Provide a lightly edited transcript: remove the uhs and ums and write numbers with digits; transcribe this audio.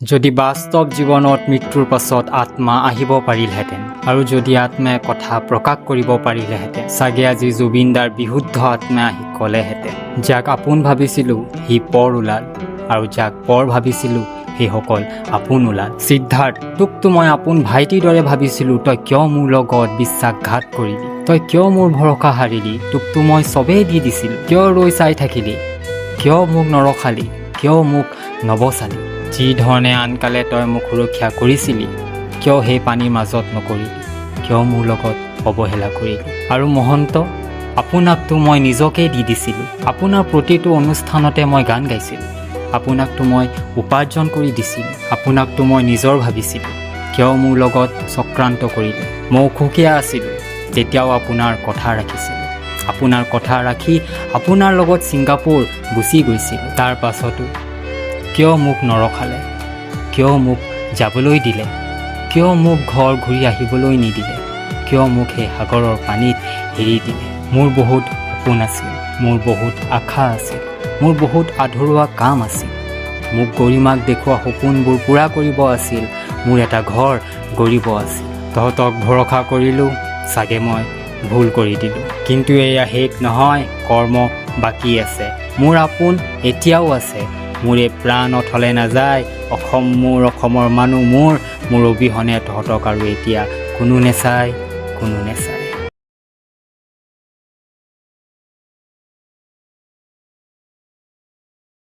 যদি বাস্তৱ জীৱনত মৃত্যুৰ পাছত আত্মা আহিব পাৰিলহেঁতেন আৰু যদি আত্মাই কথা প্ৰকাশ কৰিব পাৰিলেহেঁতেন, চাগে আজি জুবিনদাৰ বিশুদ্ধ আত্মাই আহি ক'লেহেঁতেন, যাক আপোন ভাবিছিলোঁ সি পৰ ওলাল, আৰু যাক পৰ ভাবিছিলোঁ সেইসকল আপোন ওলাল। সিদ্ধাৰ্থ, তোকতো মই আপোন ভাইটিৰ দৰে ভাবিছিলোঁ, তই কিয় মোৰ লগত বিশ্বাসঘাত কৰিলি? তই কিয় মোৰ ভৰসা হাৰিলি? তোকতো মই চবেই দি দিছিলোঁ, কিয় ৰৈ চাই থাকিলি? কিয় মোক নৰখালি? কিয় মোক নবচালি? যি ধৰণে আনকালে তই মোক সুৰক্ষা কৰিছিলি, কিয় সেই পানীৰ মাজত নকৰিলি? কিয় মোৰ লগত অৱহেলা কৰিলি? আৰু মহন্ত, আপোনাকতো মই নিজকেই দি দিছিলোঁ। আপোনাৰ প্ৰতিটো অনুষ্ঠানতে মই গান গাইছিলোঁ, আপোনাকতো মই উপাৰ্জন কৰি দিছিলোঁ, আপোনাকতো মই নিজৰ ভাবিছিলোঁ। কিয় মোৰ লগত চক্ৰান্ত কৰিলে? মই অসুখীয়া আছিলোঁ, তেতিয়াও আপোনাৰ কথা ৰাখিছিলোঁ। আপোনাৰ কথা ৰাখি আপোনাৰ লগত ছিংগাপুৰ গুচি গৈছিলোঁ। তাৰ পাছতো কিয় মোক নৰখালে? কিয় মোক যাবলৈ দিলে? কিয় মোক ঘৰ ঘূৰি আহিবলৈ নিদিলে? কিয় মোক সেই সাগৰৰ পানীত এৰি দিলে? মোৰ বহুত সপোন আছিল, মোৰ বহুত আশা আছিল, মোৰ বহুত আধৰুৱা কাম আছিল। মোক গৰিমাক দেখুওৱা সপোনবোৰ পূৰা কৰিব আছিল, মোৰ এটা ঘৰ গঢ়িব আছিল। তহঁতক ভৰসা কৰিলোঁ, চাগে মই ভুল কৰি দিলোঁ। কিন্তু এয়া শেষ নহয়, কৰ্ম বাকী আছে। মোৰ আপোন এতিয়াও আছে, মোৰ এই প্ৰাণ অথলে নাযায়। অসম মোৰ, অসমৰ মানুহ মোৰ, মোৰ অবিহনে তহঁতক আৰু এতিয়া কোনো নেচায়, কোনো নেচায়।